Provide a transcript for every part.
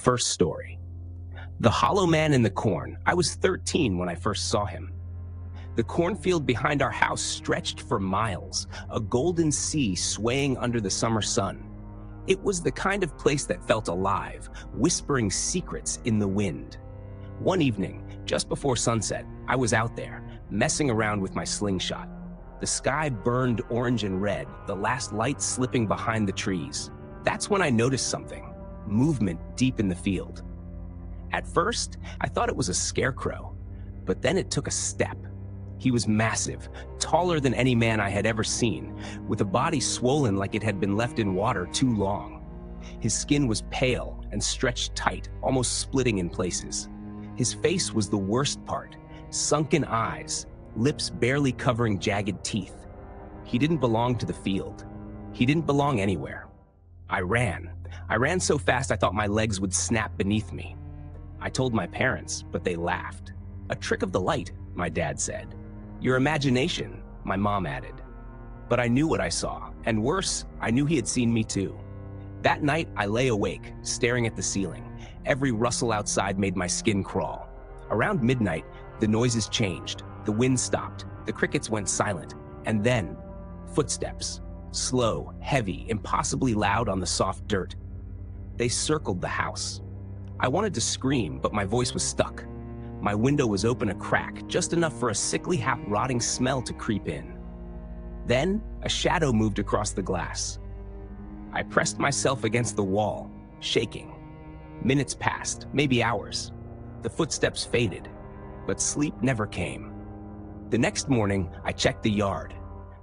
First story. The hollow man in the corn. I was 13 when I first saw him. The cornfield behind our house stretched for miles, a golden sea swaying under the summer sun. It was the kind of place that felt alive, whispering secrets in the wind. One evening, just before sunset, I was out there, messing around with my slingshot. The sky burned orange and red, the last light slipping behind the trees. That's when I noticed something, movement deep in the field. At first, I thought it was a scarecrow, but then it took a step. He was massive, taller than any man I had ever seen, with a body swollen like it had been left in water too long. His skin was pale and stretched tight, almost splitting in places. His face was the worst part, sunken eyes, lips barely covering jagged teeth. He didn't belong to the field. He didn't belong anywhere. I ran. I ran so fast I thought my legs would snap beneath me. I told my parents, but they laughed. "A trick of the light," my dad said. "Your imagination," my mom added. But I knew what I saw, and worse, I knew he had seen me too. That night, I lay awake, staring at the ceiling. Every rustle outside made my skin crawl. Around midnight, the noises changed. The wind stopped, the crickets went silent, and then, footsteps. Slow, heavy, impossibly loud on the soft dirt. They circled the house. I wanted to scream, but my voice was stuck. My window was open a crack, just enough for a sickly, half-rotting smell to creep in. Then, a shadow moved across the glass. I pressed myself against the wall, shaking. Minutes passed, maybe hours. The footsteps faded, but sleep never came. The next morning, I checked the yard.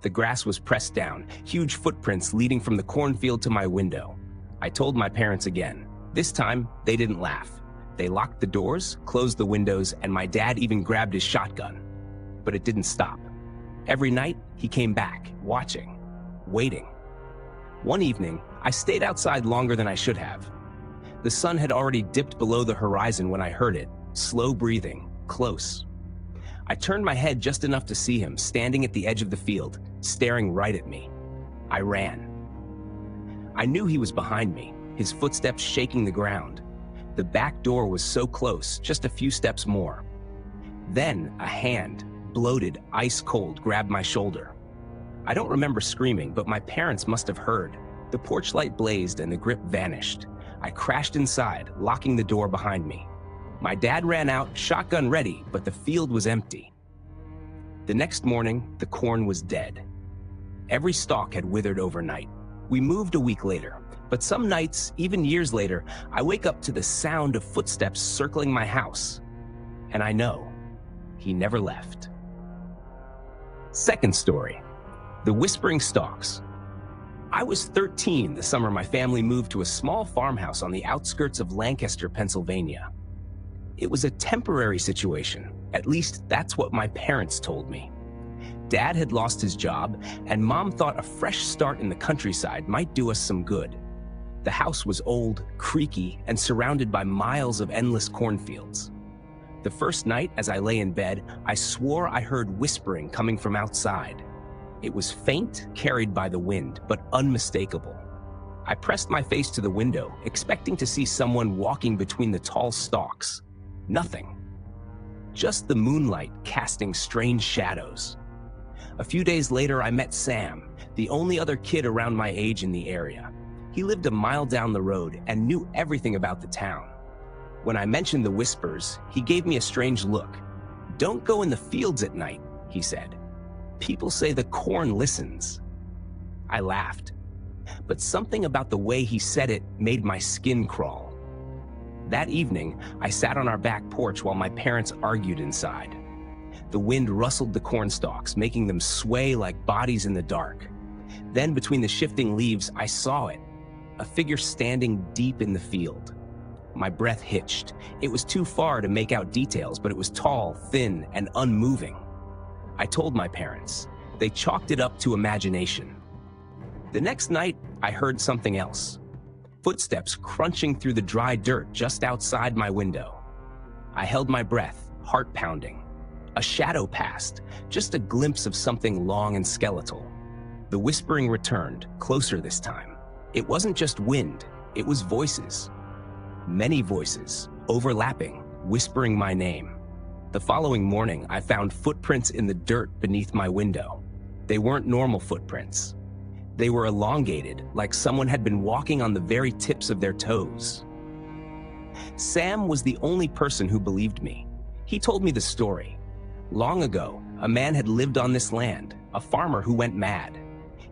The grass was pressed down, huge footprints leading from the cornfield to my window. I told my parents again. This time, they didn't laugh. They locked the doors, closed the windows, and my dad even grabbed his shotgun. But it didn't stop. Every night, he came back, watching, waiting. One evening, I stayed outside longer than I should have. The sun had already dipped below the horizon when I heard it, slow breathing, close. I turned my head just enough to see him standing at the edge of the field, staring right at me. I ran. I knew he was behind me, his footsteps shaking the ground. The back door was so close, just a few steps more. Then a hand, bloated, ice cold, grabbed my shoulder. I don't remember screaming, but my parents must have heard. The porch light blazed and the grip vanished. I crashed inside, locking the door behind me. My dad ran out, shotgun ready, but the field was empty. The next morning, the corn was dead. Every stalk had withered overnight. We moved a week later, but some nights, even years later, I wake up to the sound of footsteps circling my house. And I know, he never left. Second story, the whispering stalks. I was 13 the summer my family moved to a small farmhouse on the outskirts of Lancaster, Pennsylvania. It was a temporary situation, at least that's what my parents told me. Dad had lost his job, and Mom thought a fresh start in the countryside might do us some good. The house was old, creaky, and surrounded by miles of endless cornfields. The first night, as I lay in bed, I swore I heard whispering coming from outside. It was faint, carried by the wind, but unmistakable. I pressed my face to the window, expecting to see someone walking between the tall stalks. Nothing. Just the moonlight casting strange shadows. A few days later, I met Sam, the only other kid around my age in the area. He lived a mile down the road and knew everything about the town. When I mentioned the whispers, he gave me a strange look. "Don't go in the fields at night," he said. "People say the corn listens." I laughed, but something about the way he said it made my skin crawl. That evening, I sat on our back porch while my parents argued inside. The wind rustled the corn stalks, making them sway like bodies in the dark. Then, between the shifting leaves, I saw it, a figure standing deep in the field. My breath hitched. It was too far to make out details, but it was tall, thin, and unmoving. I told my parents. They chalked it up to imagination. The next night, I heard something else. Footsteps crunching through the dry dirt just outside my window. I held my breath, heart pounding. A shadow passed, just a glimpse of something long and skeletal. The whispering returned, closer this time. It wasn't just wind, it was voices. Many voices, overlapping, whispering my name. The following morning, I found footprints in the dirt beneath my window. They weren't normal footprints. They were elongated, like someone had been walking on the very tips of their toes. Sam was the only person who believed me. He told me the story. Long ago, a man had lived on this land, a farmer who went mad.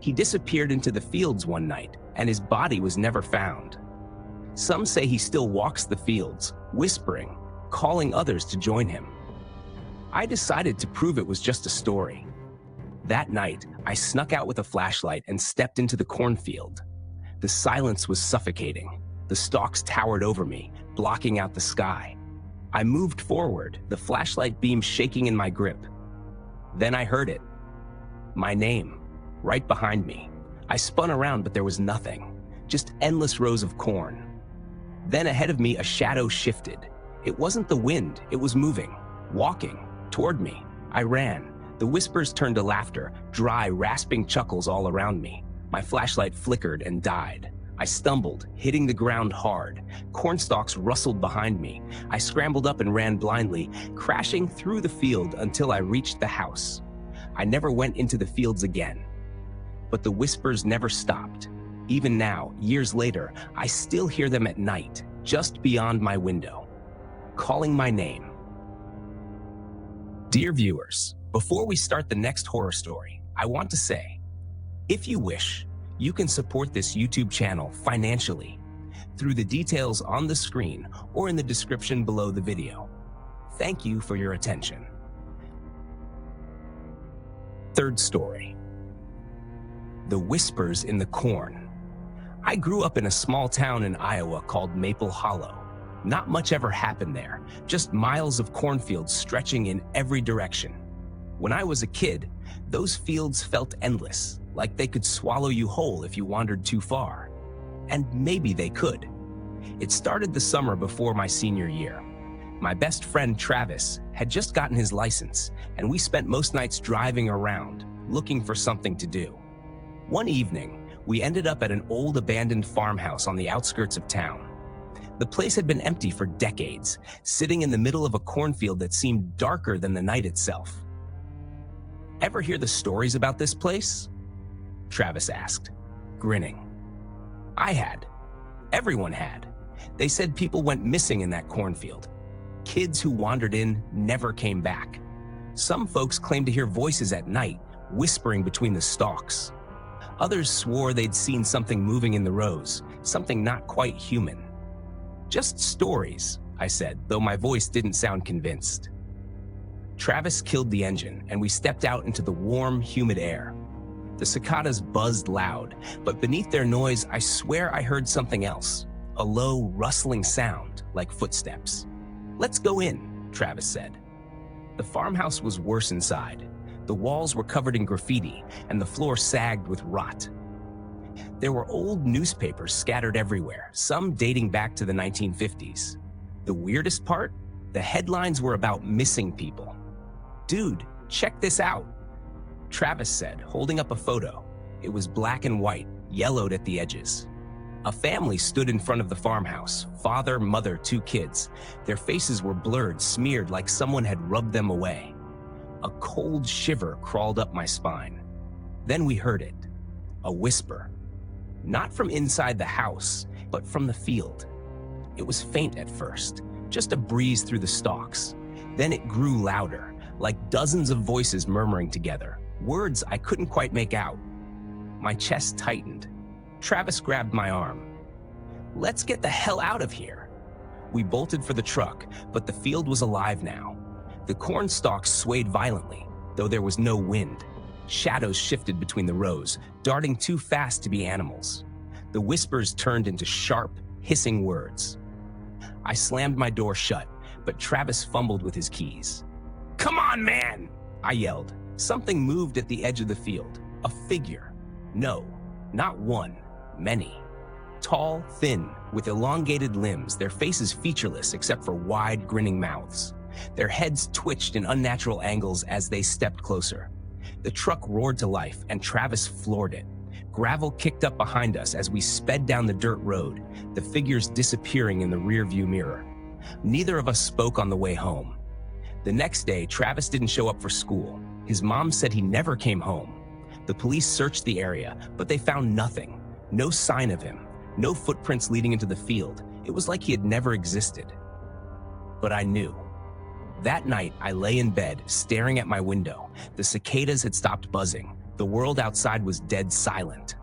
He disappeared into the fields one night, and his body was never found. Some say he still walks the fields, whispering, calling others to join him. I decided to prove it was just a story. That night, I snuck out with a flashlight and stepped into the cornfield. The silence was suffocating. The stalks towered over me, blocking out the sky. I moved forward, the flashlight beam shaking in my grip. Then I heard it. My name, right behind me. I spun around, but there was nothing, just endless rows of corn. Then ahead of me, a shadow shifted. It wasn't the wind, it was moving, walking toward me. I ran. The whispers turned to laughter, dry, rasping chuckles all around me. My flashlight flickered and died. I stumbled, hitting the ground hard. Cornstalks rustled behind me. I scrambled up and ran blindly, crashing through the field until I reached the house. I never went into the fields again. But the whispers never stopped. Even now, years later, I still hear them at night, just beyond my window, calling my name. Dear viewers, before we start the next horror story, I want to say, if you wish, you can support this YouTube channel financially through the details on the screen or in the description below the video. Thank you for your attention. Third story. The whispers in the corn. I grew up in a small town in Iowa called Maple Hollow. Not much ever happened there, just miles of cornfields stretching in every direction. When I was a kid, those fields felt endless, like they could swallow you whole if you wandered too far. And maybe they could. It started the summer before my senior year. My best friend Travis had just gotten his license, and we spent most nights driving around, looking for something to do. One evening, we ended up at an old abandoned farmhouse on the outskirts of town. The place had been empty for decades, sitting in the middle of a cornfield that seemed darker than the night itself. Ever hear the stories about this place? Travis asked, grinning. I had. Everyone had. They said people went missing in that cornfield. Kids who wandered in never came back. Some folks claimed to hear voices at night, whispering between the stalks. Others swore they'd seen something moving in the rows, something not quite human. Just stories, I said, though my voice didn't sound convinced. Travis killed the engine, and we stepped out into the warm, humid air. The cicadas buzzed loud, but beneath their noise, I swear I heard something else, a low, rustling sound, like footsteps. Let's go in, Travis said. The farmhouse was worse inside. The walls were covered in graffiti, and the floor sagged with rot. There were old newspapers scattered everywhere, some dating back to the 1950s. The weirdest part? The headlines were about missing people. Dude, check this out, Travis said, holding up a photo. It was black and white, yellowed at the edges. A family stood in front of the farmhouse, father, mother, 2 kids. Their faces were blurred, smeared like someone had rubbed them away. A cold shiver crawled up my spine. Then we heard it, a whisper. Not from inside the house, but from the field. It was faint at first, just a breeze through the stalks. Then it grew louder, like dozens of voices murmuring together, words I couldn't quite make out. My chest tightened. Travis grabbed my arm. Let's get the hell out of here. We bolted for the truck, but the field was alive now. The corn stalks swayed violently, though there was no wind. Shadows shifted between the rows, darting too fast to be animals. The whispers turned into sharp, hissing words. I slammed my door shut, but Travis fumbled with his keys. Come on, man! I yelled. Something moved at the edge of the field. A figure. No, not one. Many. Tall, thin, with elongated limbs, their faces featureless except for wide, grinning mouths. Their heads twitched in unnatural angles as they stepped closer. The truck roared to life, and Travis floored it. Gravel kicked up behind us as we sped down the dirt road, the figures disappearing in the rearview mirror. Neither of us spoke on the way home. The next day, Travis didn't show up for school. His mom said he never came home. The police searched the area, but they found nothing. No sign of him. No footprints leading into the field. It was like he had never existed. But I knew. That night, I lay in bed, staring at my window. The cicadas had stopped buzzing. The world outside was dead silent.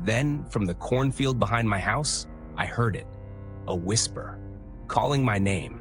Then, from the cornfield behind my house, I heard it. A whisper, calling my name.